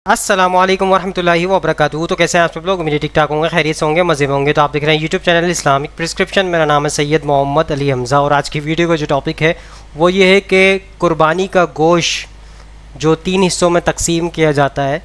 السلام علیکم ورحمۃ اللہ وبرکاتہ۔ تو کیسے ہیں آپ سب لوگ؟ میرے ٹھیک ٹھاک ہوں گے، خیریت سے ہوں گے، مزے میں ہوں گے۔ تو آپ دیکھ رہے ہیں یوٹیوب چینل اسلامک پرسکرپشن۔ میرا نام ہے سید محمد علی حمزہ، اور آج کی ویڈیو کا جو ٹاپک ہے وہ یہ ہے کہ قربانی کا گوشت جو 3 حصوں میں تقسیم کیا جاتا ہے،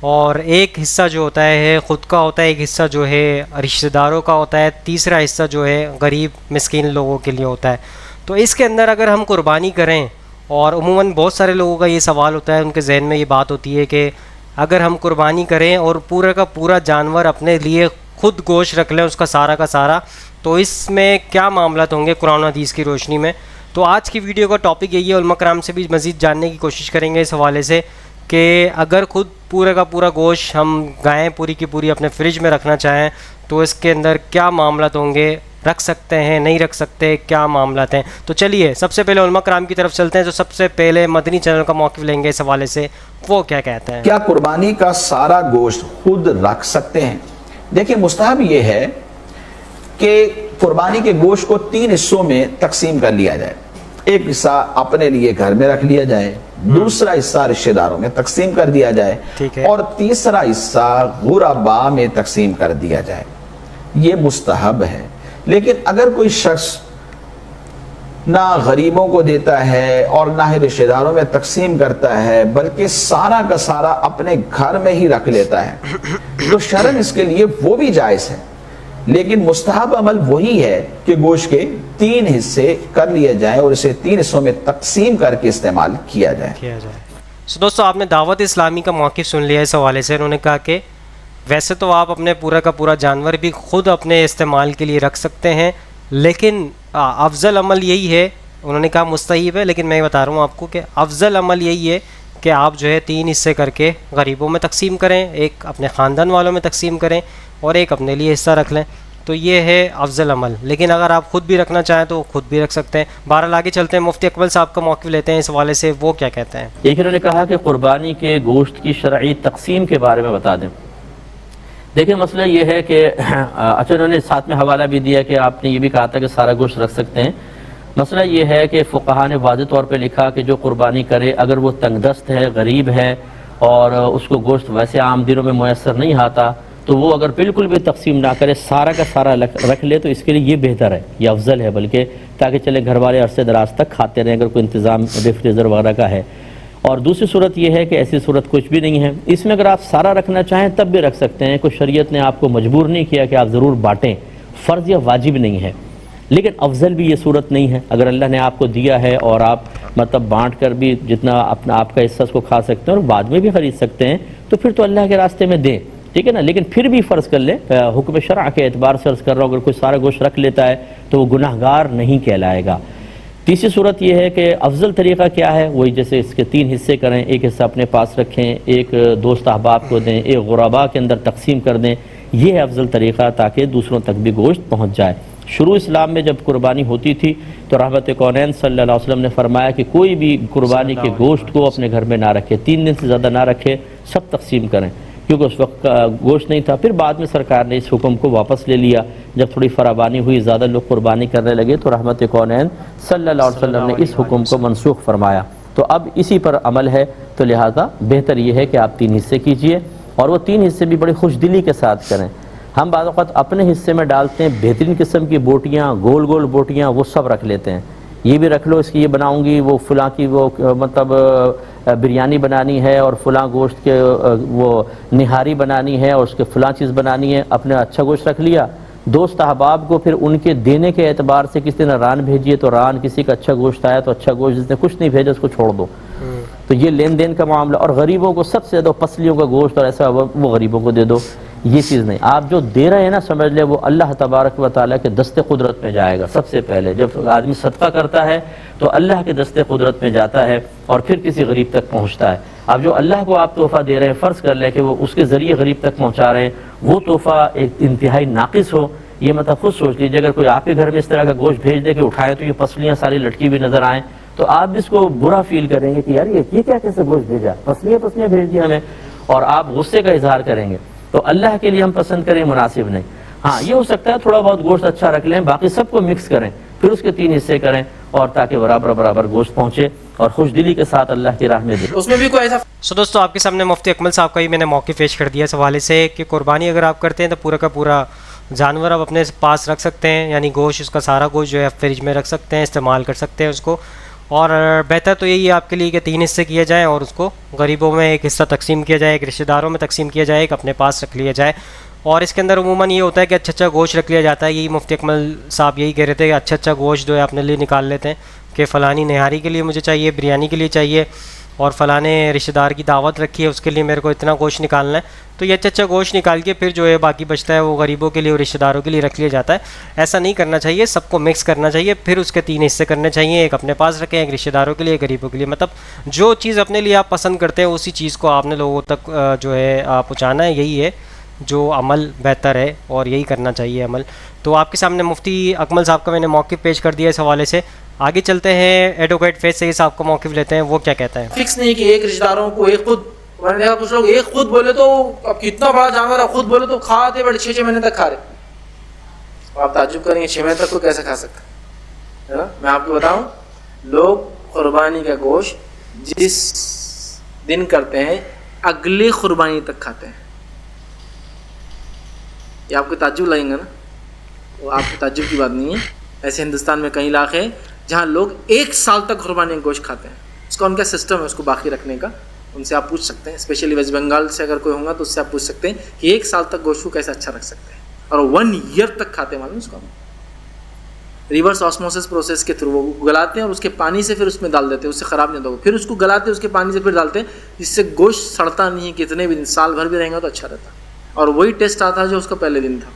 اور ایک حصہ جو ہوتا ہے خود کا ہوتا ہے، ایک حصہ جو ہے رشتہ داروں کا ہوتا ہے، تیسرا حصہ جو ہے غریب مسکین لوگوں کے لیے ہوتا ہے۔ تو اس کے اندر اگر ہم قربانی کریں، اور عموماً بہت سارے لوگوں کا یہ سوال ہوتا ہے، ان کے ذہن میں یہ بات ہوتی ہے کہ اگر ہم قربانی کریں اور پورا کا پورا جانور اپنے لیے خود گوشت رکھ لیں، اس کا سارا، تو اس میں کیا معاملات ہوں گے قرآن و حدیث کی روشنی میں؟ تو آج کی ویڈیو کا ٹاپک یہی ہے، علماء کرام سے بھی مزید جاننے کی کوشش کریں گے اس حوالے سے کہ اگر خود پورا کا پورا گوشت ہم گائیں پوری کی پوری اپنے فریج میں رکھنا چاہیں تو اس کے اندر کیا معاملات ہوں گے، رکھ سکتے ہیں نہیں رکھ سکتے، کیا معاملات ہیں؟ تو چلیے سب سے پہلے علماء کرام کی طرف چلتے ہیں، جو سب سے پہلے مدنی چینل کا موقف لیں گے اس حوالے سے، وہ کیا کہتے ہیں؟ کیا قربانی کا سارا گوشت خود رکھ سکتے ہیں؟ دیکھیں، مستحب یہ ہے کہ قربانی کے گوشت کو 3 حصوں میں تقسیم کر لیا جائے۔ ایک حصہ اپنے لیے گھر میں رکھ لیا جائے، دوسرا حصہ رشتہ داروں میں تقسیم کر دیا جائے، اور تیسرا حصہ غرباء میں تقسیم کر دیا جائے۔ یہ مستحب ہے۔ لیکن اگر کوئی شخص نہ غریبوں کو دیتا ہے اور نہ ہی رشتہ داروں میں تقسیم کرتا ہے، بلکہ سارا کا سارا اپنے گھر میں ہی رکھ لیتا ہے، تو شرعاً اس کے لیے وہ بھی جائز ہے۔ لیکن مستحب عمل وہی ہے کہ گوشت کے 3 حصے کر لیے جائیں اور اسے 3 حصوں میں تقسیم کر کے استعمال کیا جائے۔ دوستو، آپ نے دعوت اسلامی کا موقف سن لیا اس حوالے سے۔ انہوں نے کہا کہ ویسے تو آپ اپنے پورا کا پورا جانور بھی خود اپنے استعمال کے لیے رکھ سکتے ہیں، لیکن افضل عمل یہی ہے، انہوں نے کہا مستحب ہے، لیکن میں بتا رہا ہوں آپ کو کہ افضل عمل یہی ہے کہ آپ جو ہے 3 حصے کر کے غریبوں میں تقسیم کریں، ایک اپنے خاندان والوں میں تقسیم کریں اور ایک اپنے لیے حصہ رکھ لیں۔ تو یہ ہے افضل عمل، لیکن اگر آپ خود بھی رکھنا چاہیں تو خود بھی رکھ سکتے ہیں۔ بہرحال آگے چلتے ہیں، مفتی اکمل صاحب کا موقف لیتے ہیں اس حوالے سے، وہ کیا کہتے ہیں؟ ایک انہوں نے کہا کہ قربانی کے گوشت کی شرعی تقسیم کے بارے میں بتا دیں۔ دیکھیں، مسئلہ یہ ہے کہ اچھا، انہوں نے ساتھ میں حوالہ بھی دیا کہ آپ نے یہ بھی کہا تھا کہ سارا گوشت رکھ سکتے ہیں۔ مسئلہ یہ ہے کہ فقہاء نے واضح طور پہ لکھا کہ جو قربانی کرے، اگر وہ تنگ دست ہے، غریب ہے، اور اس کو گوشت ویسے عام دنوں میں میسر نہیں آتا، تو وہ اگر بالکل بھی تقسیم نہ کرے، سارا کا سارا رکھ لے، تو اس کے لیے یہ بہتر ہے، یہ افضل ہے، بلکہ تاکہ چلے گھر والے عرصے دراز تک کھاتے رہیں اگر کوئی انتظام ریفریجر وغیرہ کا ہے۔ اور دوسری صورت یہ ہے کہ ایسی صورت کچھ بھی نہیں ہے، اس میں اگر آپ سارا رکھنا چاہیں تب بھی رکھ سکتے ہیں، کوئی شریعت نے آپ کو مجبور نہیں کیا کہ آپ ضرور بانٹیں، فرض یا واجب نہیں ہے۔ لیکن افضل بھی یہ صورت نہیں ہے، اگر اللہ نے آپ کو دیا ہے اور آپ مطلب بانٹ کر بھی جتنا اپنا آپ کا حصہ اس کو کھا سکتے ہیں اور بعد میں بھی خرید سکتے ہیں، تو پھر تو اللہ کے راستے میں دیں، ٹھیک ہے نا۔ لیکن پھر بھی فرض کر لیں، حکم شرع کے اعتبار سے عرض کر رہا ہوں، اگر کوئی سارا گوشت رکھ لیتا ہے تو وہ گناہ گار نہیں کہلائے گا۔ تیسری صورت یہ ہے کہ افضل طریقہ کیا ہے، وہی جیسے اس کے 3 حصے کریں، ایک حصہ اپنے پاس رکھیں، ایک دوست احباب کو دیں، ایک غرباء کے اندر تقسیم کر دیں، یہ ہے افضل طریقہ تاکہ دوسروں تک بھی گوشت پہنچ جائے۔ شروع اسلام میں جب قربانی ہوتی تھی تو رحمت کونین صلی اللہ علیہ وسلم نے فرمایا کہ کوئی بھی قربانی کے گوشت کو اپنے گھر میں نہ رکھے، 3 دن سے زیادہ نہ رکھے، سب تقسیم کریں، کیونکہ اس وقت گوشت نہیں تھا۔ پھر بعد میں سرکار نے اس حکم کو واپس لے لیا، جب تھوڑی فراوانی ہوئی، زیادہ لوگ قربانی کرنے لگے، تو رحمت کونین صلی اللہ علیہ وسلم نے اس حکم کو منسوخ فرمایا۔ تو اب اسی پر عمل ہے، تو لہذا بہتر یہ ہے کہ آپ 3 حصے کیجئے، اور وہ 3 حصے بھی بڑی خوش دلی کے ساتھ کریں۔ ہم بعض اوقات اپنے حصے میں ڈالتے ہیں بہترین قسم کی بوٹیاں، گول گول بوٹیاں، وہ سب رکھ لیتے ہیں، یہ بھی رکھ لو، اس کی یہ بناؤں گی، وہ فلاں کی وہ مطلب بریانی بنانی ہے، اور فلاں گوشت کے وہ نہاری بنانی ہے، اور اس کے فلاں چیز بنانی ہے، اپنے اچھا گوشت رکھ لیا۔ دوست احباب کو پھر ان کے دینے کے اعتبار سے کسی نے ران بھیجیے تو ران، کسی کا اچھا گوشت آیا تو اچھا گوشت، جس نے کچھ نہیں بھیجا اس کو چھوڑ دو۔ تو یہ لین دین کا معاملہ، اور غریبوں کو سب سے زیادہ پسلیوں کا گوشت اور ایسا وہ غریبوں کو دے دو، یہ چیز نہیں۔ آپ جو دے رہے ہیں نا، سمجھ لیں وہ اللہ تبارک و تعالیٰ کے دست قدرت میں جائے گا۔ سب سے پہلے جب آدمی صدقہ کرتا ہے تو اللہ کے دست قدرت میں جاتا ہے اور پھر کسی غریب تک پہنچتا ہے۔ اب جو اللہ کو آپ تحفہ دے رہے ہیں، فرض کر لیں کہ وہ اس کے ذریعے غریب تک پہنچا رہے ہیں، وہ تحفہ ایک انتہائی ناقص ہو، یہ مطلب خود سوچ لیجیے، اگر کوئی آپ کے گھر میں اس طرح کا گوشت بھیج دے کہ اٹھائے تو یہ پسلیاں ساری لٹکی بھی نظر آئیں، تو آپ اس کو برا فیل کریں گے کہ یار یہ کیا کیسے گوشت بھیجا، پسلیاں بھیج دی ہمیں، اور آپ غصے کا اظہار کریں گے۔ تو اللہ کے لیے ہم پسند کریں، مناسب نہیں۔ ہاں، یہ ہو سکتا ہے تھوڑا بہت گوشت اچھا رکھ لیں، باقی سب کو مکس کریں، پھر اس کے 3 حصے کریں، اور تاکہ برابر گوشت پہنچے۔ اور خوش دلی کے ساتھ اللہ کی راہ میں دے. اس میں بھی کوئی ایسا سو دوستوں آپ کے سامنے مفتی اکمل صاحب کا ہی میں نے موقع پیش کر دیا اس حوالے سے کہ قربانی اگر آپ کرتے ہیں تو پورا کا پورا جانور آپ اپنے پاس رکھ سکتے ہیں، یعنی گوشت اس کا سارا گوشت جو ہے فریج میں رکھ سکتے ہیں، استعمال کر سکتے ہیں اس کو. اور بہتر تو یہی ہے آپ کے لیے کہ 3 حصے کیے جائیں اور اس کو غریبوں میں ایک حصہ تقسیم کیا جائے، ایک رشتہ داروں میں تقسیم کیا جائے، ایک اپنے پاس رکھ لیا جائے. اور اس کے اندر عموماً یہ ہوتا ہے کہ اچھا گوشت رکھ لیا جاتا ہے. یہی مفتی اکمل صاحب یہی کہہ رہے تھے کہ اچھا گوشت جو ہے اپنے لیے نکال لیتے ہیں کہ فلانی نہاری کے لیے مجھے چاہیے، بریانی کے لیے چاہیے، اور فلانے رشتہ دار کی دعوت رکھی ہے اس کے لیے میرے کو اتنا گوشت نکالنا ہے. تو یہ اچھا گوشت نکال کے پھر جو ہے باقی بچتا ہے وہ غریبوں کے لیے اور رشتہ داروں کے لیے رکھ لیا جاتا ہے. ایسا نہیں کرنا چاہیے، سب کو مکس کرنا چاہیے، پھر اس کے 3 حصے کرنے چاہیے، ایک اپنے پاس رکھیں، ایک رشتہ داروں کے لیے، ایک غریبوں کے لیے. مطلب جو چیز اپنے لیے آپ پسند کرتے ہیں اسی چیز کو آپ نے لوگوں تک جو ہے پہنچانا ہے. یہی ہے جو عمل بہتر ہے اور یہی کرنا چاہیے عمل. تو آپ کے سامنے مفتی اکمل صاحب کا میں نے موقف پیش کر دیا اس حوالے سے. آگے چلتے ہیں ایڈوکیٹ فیض سعید صاحب کا موقف لیتے ہیں، وہ کیا کہتے ہیں. فکس نہیں کہ ایک رشتہ داروں کو ایک خود، میں نے دیکھا کچھ لوگ ایک خود بولے تو اب کتنا بڑا جانور ہے، خود بولے تو کھاتے بڑے 6 مہینے تک کھا رہے. آپ تعجب کریں گے 6 مہینے تک کو کیسے کھا سکتا ہے نا. میں آپ کو بتاؤں، لوگ قربانی کا گوشت جس دن کرتے ہیں اگلی قربانی تک کھاتے ہیں. یہ آپ کو تعجب لگیں گا نا، وہ آپ کو تعجب کی بات نہیں ہے. ایسے ہندوستان میں کئی علاقے ہیں جہاں لوگ 1 سال تک قربانی کا گوشت کھاتے ہیں. اس کا ان کا سسٹم ہے اس کو باقی رکھنے کا. ان سے آپ پوچھ سکتے ہیں، اسپیشلی ویسٹ بنگال سے اگر کوئی ہوگا تو اس سے آپ پوچھ سکتے ہیں کہ 1 سال تک گوشت کو کیسے اچھا رکھ سکتے ہیں. اور 1 ایئر تک کھاتے ہیں. معلوم اس کو ریورس آسموسس پروسیس کے تھرو وہ گلاتے ہیں اور اس کے پانی سے پھر اس میں ڈال دیتے ہیں، اس سے خراب نہیں ہوگا. پھر اس کو گلاتے ہیں، اس کے پانی سے پھر ڈالتے ہیں، جس سے گوشت سڑتا نہیں ہے. کتنے بھی سال بھر بھی رہیں گا تو اچھا رہتا. اور وہی ٹیسٹ آتا ہے جو اس کا پہلے دن تھا.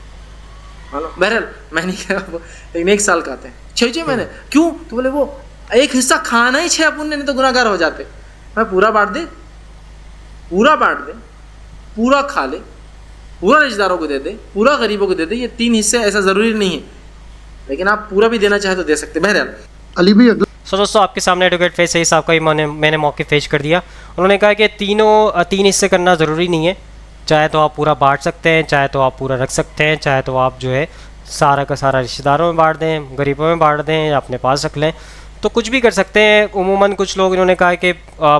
بہرحال میں نہیں کہہ رہا، لیکن 1 سال کھاتے ہیں 6 مہینے. کیوں؟ تو بولے وہ ایک حصہ کھانا ہی 6 اپن نے، نہیں تو گناہ گار ہو جاتے. میں پورا بانٹ دے، پورا بانٹ دے، پورا کھا لے، پورا رشتہ داروں کو دے دے، پورا غریبوں کو دے دے. یہ 3 حصے ایسا ضروری نہیں ہے، لیکن آپ پورا بھی دینا چاہے تو دے سکتے. بہرحال علی بھی اگلا سو دوستوں آپ کے سامنے ایڈوکیٹ فیض سعید صاحب کا ہی میں نے موقف پیش کر دیا. انہوں نے کہا کہ 3 حصے کرنا ضروری نہیں ہے. چاہے تو آپ پورا بانٹ سکتے ہیں، چاہے تو آپ پورا رکھ سکتے ہیں، چاہے تو آپ جو ہے سارا کا سارا رشتہ داروں میں بانٹ دیں، غریبوں میں بانٹ دیں، یا اپنے پاس رکھ لیں. تو کچھ بھی کر سکتے ہیں. عموماً کچھ لوگ انہوں نے کہا کہ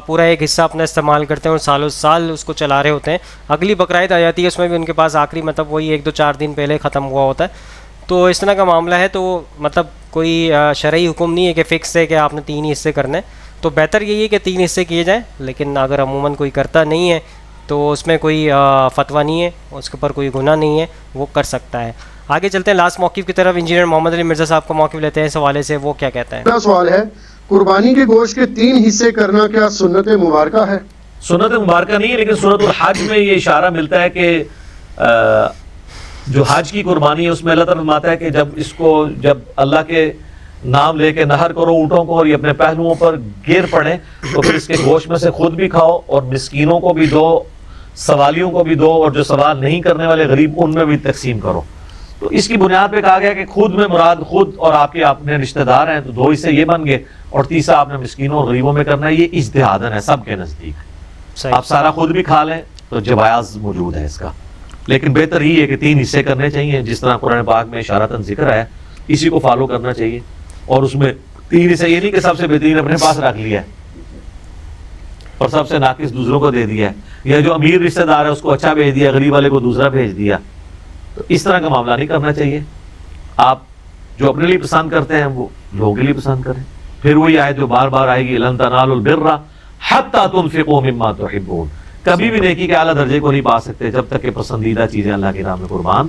پورا ایک حصہ اپنا استعمال کرتے ہیں اور سالوں سال اس کو چلا رہے ہوتے ہیں. اگلی بقرعید آ جاتی ہے، اس میں بھی ان کے پاس آخری مطلب وہی 1-2-4 دن پہلے ختم ہوا ہوتا ہے. تو اس طرح کا معاملہ ہے. تو مطلب کوئی شرعی حکم نہیں ہے کہ فکس ہے کہ آپ نے 3 ہی حصے کرنے. تو بہتر یہی ہے کہ 3 حصے کیے جائیں. لیکن اگر عموماً کوئی کرتا نہیں ہے تو اس میں کوئی فتویٰ نہیں ہے، اس کے اوپر کوئی گناہ نہیں ہے، وہ کر سکتا ہے. آگے چلتے ہیں لاسٹ موقف کی طرف. انجینئر محمد علی مرزا صاحب کا موقف لیتے ہیں اس حوالے سے، وہ کیا کہتے ہیں. سوال ہے، قربانی کے گوشت کے 3 حصے کرنا کیا سنت مبارکہ ہے؟ سنت مبارکہ نہیں ہے، لیکن سنت الحج میں یہ اشارہ ملتا ہے کہ جو حج کی قربانی ہے اس میں اللہ تعالیٰ فرماتا ہے کہ جب اللہ کے نام لے کے نہر کرو اونٹوں کو اور یہ اپنے پہلوؤں پر گر پڑیں تو پھر اس کے گوشت میں سے خود بھی کھاؤ اور مسکینوں کو بھی دو، سوالیوں کو بھی دو، اور جو سوال نہیں کرنے والے غریب ان میں بھی تقسیم کرو. تو اس کی بنیاد پہ کہا گیا کہ خود میں مراد خود اور آپ کے اپنے رشتہ دار ہیں، تو 2 حصے یہ بن گئے اور تیسرا آپ نے مسکینوں اور غریبوں میں کرنا ہے. یہ اجتہاداً ہے سب کے نزدیک. صحیح. آپ سارا خود بھی کھا لیں تو جواز موجود ہے اس کا، لیکن بہتر ہی ہے کہ 3 حصے کرنے چاہیے جس طرح قرآن پاک میں اشارتاً ذکر ہے. اسی کو فالو کرنا چاہیے. اور اس میں 3 حصے یہ نہیں کہ سب سے بہترین اپنے پاس رکھ لیا ہے اور سب سے ناقص دوسروں کو دے دیا ہے، یا جو امیر رشتہ دار ہے اس کو اچھا بھیج دیا، غریب والے کو دوسرا بھیج دیا. تو اس طرح کا معاملہ نہیں کرنا چاہیے. آپ جو اپنے لیے پسند کرتے ہیں وہ لوگوں کے لیے پسند کریں. پھر وہی آیت جو بار بار آئے گی، لن تنالوا البر حتی تنفقوا مما تحبون. کبھی بھی نیکی کے اعلیٰ درجے کو نہیں پا سکتے جب تک کہ پسندیدہ چیزیں اللہ کی راہ میں قربان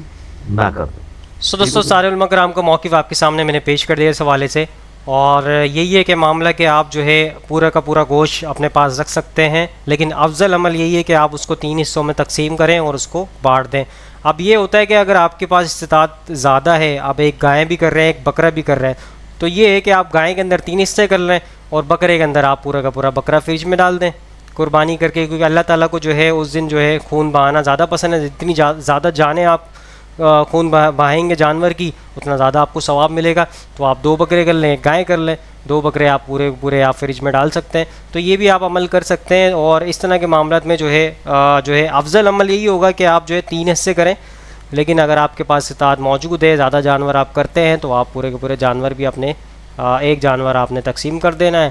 نہ کر دیں. سو دوستوں سارے علماء کرام کا موقف آپ کے سامنے میں نے پیش کر دیا اس حوالے سے. اور یہی ہے کہ معاملہ کہ آپ جو ہے پورا کا پورا گوشت اپنے پاس رکھ سکتے ہیں، لیکن افضل عمل یہی ہے کہ آپ اس کو 3 حصوں میں تقسیم کریں اور اس کو بانٹ دیں. اب یہ ہوتا ہے کہ اگر آپ کے پاس استطاعت زیادہ ہے، آپ ایک گائے بھی کر رہے ہیں، ایک بکرا بھی کر رہے ہیں، تو یہ ہے کہ آپ گائے کے اندر 3 حصے کر لیں اور بکرے کے اندر آپ پورا کا پورا بکرا فریج میں ڈال دیں قربانی کر کے. کیونکہ اللہ تعالیٰ کو جو ہے اس دن جو ہے خون بہانا زیادہ پسند ہے. جتنی زیادہ جانیں آپ خون بہائیں گے جانور کی اتنا زیادہ آپ کو ثواب ملے گا. تو آپ 2 بکرے کر لیں، ایک گائے کر لیں، 2 بکرے آپ پورے آپ فریج میں ڈال سکتے ہیں. تو یہ بھی آپ عمل کر سکتے ہیں. اور اس طرح کے معاملات میں جو ہے افضل عمل یہی ہوگا کہ آپ جو ہے 3 حصے کریں. لیکن اگر آپ کے پاس استطاعت موجود ہے، زیادہ جانور آپ کرتے ہیں، تو آپ پورے کے پورے جانور بھی اپنے ایک جانور آپ نے تقسیم کر دینا ہے